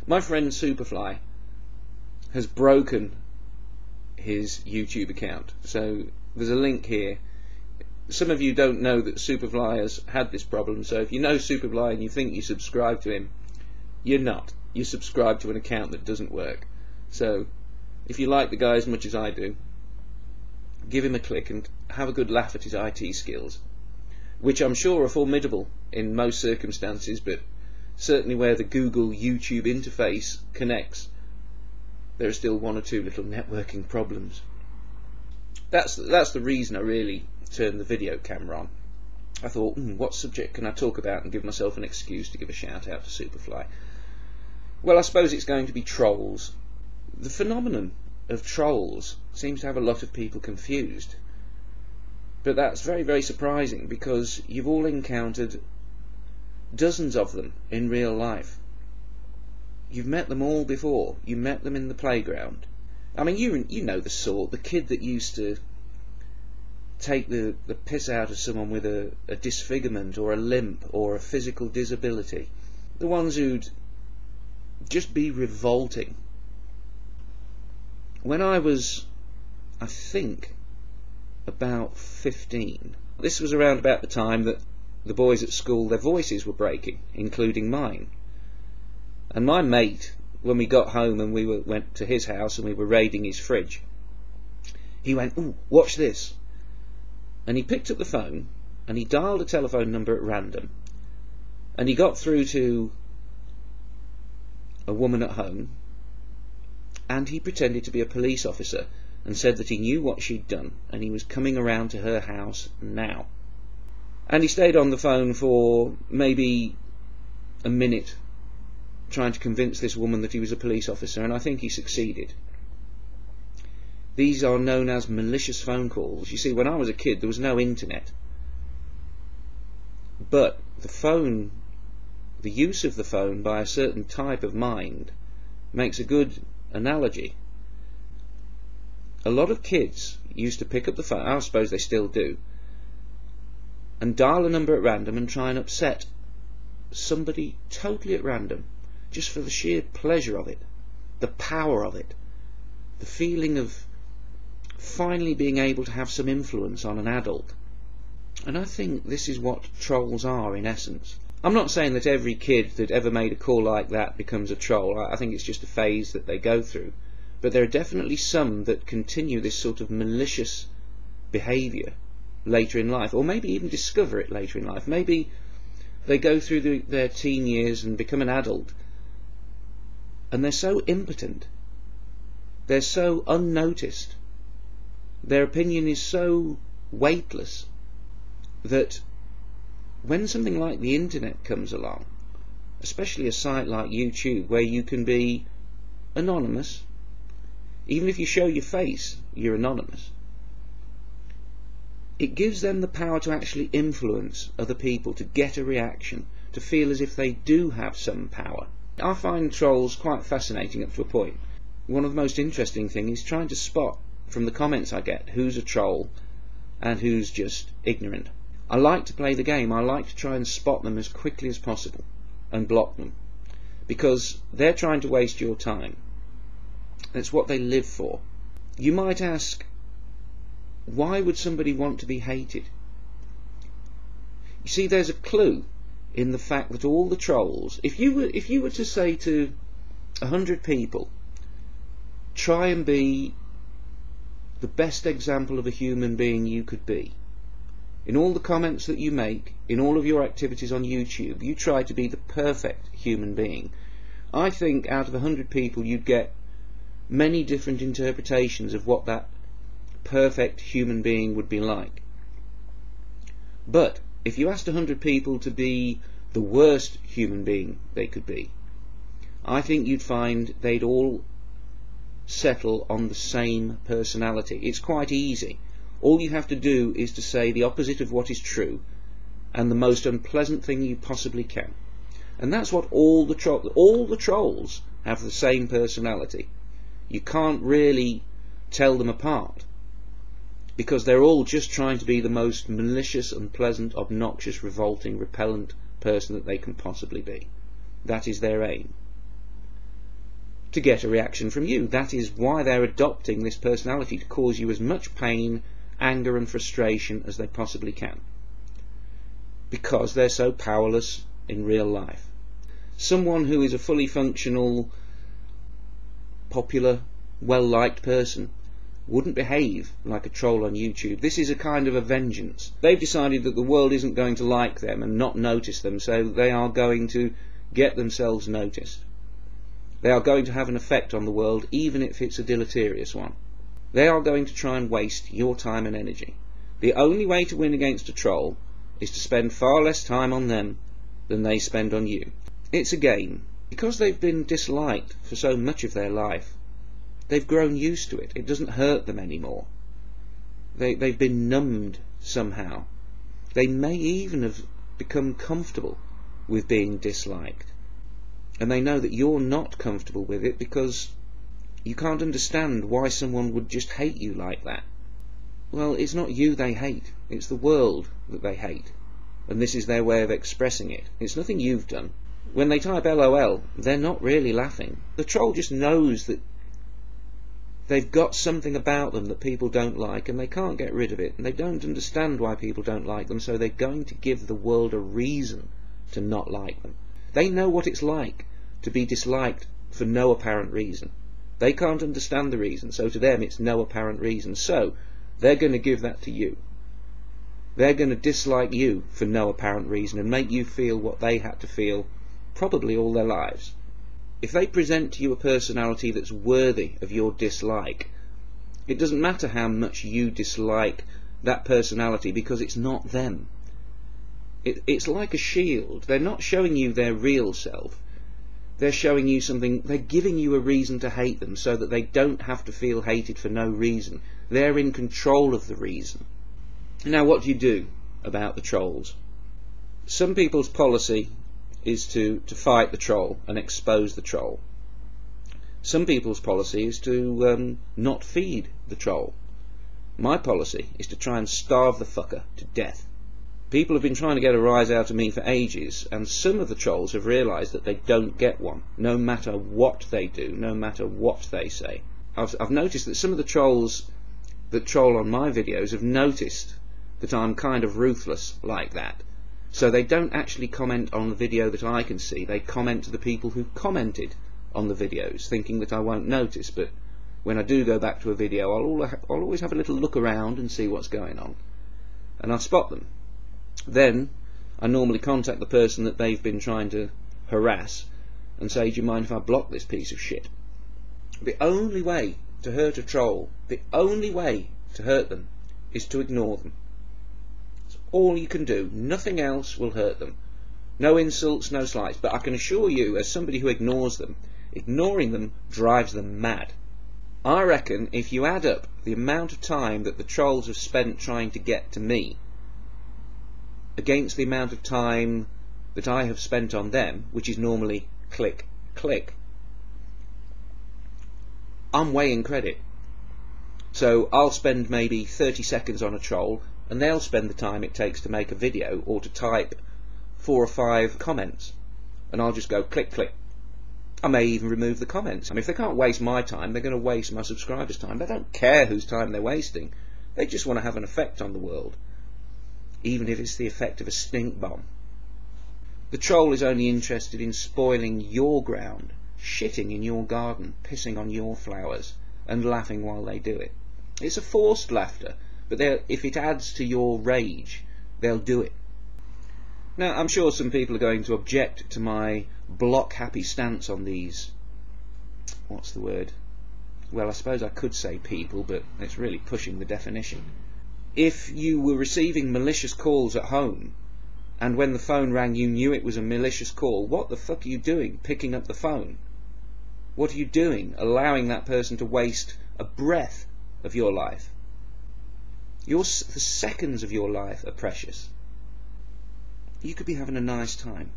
My friend Superfly has broken his YouTube account, so there's a link here. Some of you don't know that Superfly has had this problem, so if you know Superfly and you think you subscribe to him, you're not. You subscribe to an account that doesn't work. So if you like the guy as much as I do, give him a click and have a good laugh at his IT skills, which I'm sure are formidable in most circumstances, but certainly where the Google YouTube interface connects, there are still one or two little networking problems. That's the reason I really turned the video camera on. I thought, what subject can I talk about, and give myself an excuse to give a shout out to Superfly. Well, I suppose it's going to be trolls. The phenomenon of trolls seems to have a lot of people confused, but that's very, very surprising, because you've all encountered dozens of them in real life. You've met them all before. You met them in the playground. I mean, you know the sort, the kid that used to take the piss out of someone with a disfigurement or a limp or a physical disability. The ones who'd just be revolting. When I was, I think, about 15, this was around about the time that the boys at school, their voices were breaking, including mine. And my mate, when we got home and we went to his house and we were raiding his fridge, he went, "Ooh, watch this." And he picked up the phone and he dialed a telephone number at random, and he got through to a woman at home, and he pretended to be a police officer and said that he knew what she'd done and he was coming around to her house now. And he stayed on the phone for maybe a minute trying to convince this woman that he was a police officer, and I think he succeeded. These are known as malicious phone calls. You see, when I was a kid there was no internet, but the use of the phone by a certain type of mind makes a good analogy. A lot of kids used to pick up the phone, I suppose they still do, and dial a number at random and try and upset somebody totally at random, just for the sheer pleasure of it, the power of it, the feeling of finally being able to have some influence on an adult. And I think this is what trolls are in essence. I'm not saying that every kid that ever made a call like that becomes a troll. I think it's just a phase that they go through. But there are definitely some that continue this sort of malicious behaviour later in life, or maybe even discover it later in life. Maybe they go through their teen years and become an adult, and they're so impotent, they're so unnoticed, their opinion is so weightless, that when something like the internet comes along, especially a site like YouTube where you can be anonymous, even if you show your face you're anonymous, it gives them the power to actually influence other people, to get a reaction, to feel as if they do have some power. I find trolls quite fascinating up to a point. One of the most interesting things is trying to spot from the comments I get who's a troll and who's just ignorant. I like to play the game. I like to try and spot them as quickly as possible and block them, because they're trying to waste your time. That's what they live for. You might ask, why would somebody want to be hated? You see, there's a clue in the fact that all the trolls, if you were to say to 100 people, try and be the best example of a human being you could be, in all the comments that you make, in all of your activities on YouTube, you try to be the perfect human being. I think out of 100 people you'd get many different interpretations of what that perfect human being would be like. But if you asked 100 people to be the worst human being they could be, I think you'd find they'd all settle on the same personality. It's quite easy. All you have to do is to say the opposite of what is true and the most unpleasant thing you possibly can. And that's what all the trolls have, the same personality. You can't really tell them apart, because they're all just trying to be the most malicious, unpleasant, obnoxious, revolting, repellent person that they can possibly be. That is their aim. to get a reaction from you. That is why they're adopting this personality, to cause you as much pain, anger and frustration as they possibly can, because they're so powerless in real life. Someone who is a fully functional, popular, well-liked person wouldn't behave like a troll on YouTube. This is a kind of a vengeance. They've decided that the world isn't going to like them and not notice them, so they are going to get themselves noticed. They are going to have an effect on the world, even if it's a deleterious one. They are going to try and waste your time and energy. The only way to win against a troll is to spend far less time on them than they spend on you. It's a game. Because they've been disliked for so much of their life, they've grown used to it. It doesn't hurt them anymore. They've been numbed somehow. They may even have become comfortable with being disliked. And they know that you're not comfortable with it, because you can't understand why someone would just hate you like that. Well, it's not you they hate. It's the world that they hate. And this is their way of expressing it. It's nothing you've done. When they type LOL, they're not really laughing. The troll just knows that they've got something about them that people don't like, and they can't get rid of it, and they don't understand why people don't like them, so they're going to give the world a reason to not like them. They know what it's like to be disliked for no apparent reason. They can't understand the reason, so to them it's no apparent reason. So they're going to give that to you. They're going to dislike you for no apparent reason and make you feel what they had to feel probably all their lives. If they present to you a personality that's worthy of your dislike, it doesn't matter how much you dislike that personality, because it's not them. It's like a shield. They're not showing you their real self. They're showing you something. They're giving you a reason to hate them so that they don't have to feel hated for no reason. They're in control of the reason. Now, what do you do about the trolls? Some people's policy is to fight the troll and expose the troll. Some people's policy is to not feed the troll. My policy is to try and starve the fucker to death. People have been trying to get a rise out of me for ages, and some of the trolls have realised that they don't get one, no matter what they do, no matter what they say. I've noticed that some of the trolls that troll on my videos have noticed that I'm kind of ruthless like that. So they don't actually comment on the video that I can see. They comment to the people who commented on the videos, thinking that I won't notice. But when I do go back to a video, I'll always have a little look around and see what's going on, and I'll spot them. Then I normally contact the person that they've been trying to harass and say, do you mind if I block this piece of shit? The only way to hurt a troll, the only way to hurt them, is to ignore them. That's all you can do. Nothing else will hurt them. No insults, no slights. But I can assure you, as somebody who ignores them, ignoring them drives them mad. I reckon if you add up the amount of time that the trolls have spent trying to get to me against the amount of time that I have spent on them, which is normally click, click, I'm way in credit. So I'll spend maybe 30 seconds on a troll, and they'll spend the time it takes to make a video or to type 4 or 5 comments, and I'll just go click, click. I may even remove the comments. I mean, if they can't waste my time, they're going to waste my subscribers' time. They don't care whose time they're wasting. They just want to have an effect on the world, even if it's the effect of a stink bomb. The troll is only interested in spoiling your ground, shitting in your garden, pissing on your flowers, and laughing while they do it. It's a forced laughter, but if it adds to your rage, they'll do it. Now, I'm sure some people are going to object to my block-happy stance on these, what's the word? Well, I suppose I could say people, but it's really pushing the definition. If you were receiving malicious calls at home, and when the phone rang you knew it was a malicious call, what the fuck are you doing picking up the phone? What are you doing allowing that person to waste a breath of your life? The seconds of your life are precious. You could be having a nice time.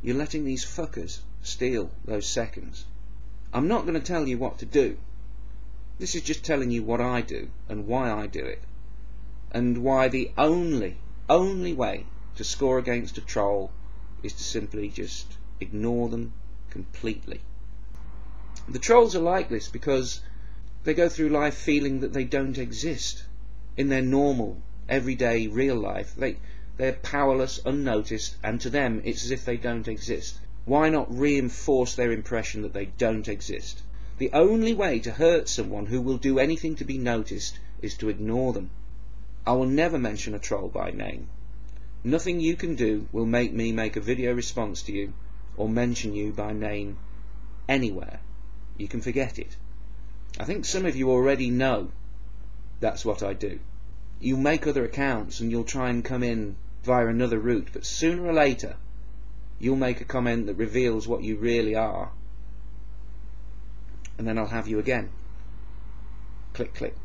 You're letting these fuckers steal those seconds. I'm not going to tell you what to do. This is just telling you what I do and why I do it, and why the only way to score against a troll is to simply just ignore them completely. The trolls are like this because they go through life feeling that they don't exist in their normal, everyday, real life. They're powerless, unnoticed, and to them it's as if they don't exist. Why not reinforce their impression that they don't exist? The only way to hurt someone who will do anything to be noticed is to ignore them. I will never mention a troll by name. Nothing you can do will make me make a video response to you or mention you by name anywhere. You can forget it. I think some of you already know that's what I do. You'll make other accounts and you'll try and come in via another route, but sooner or later you'll make a comment that reveals what you really are, and then I'll have you again. Click, click.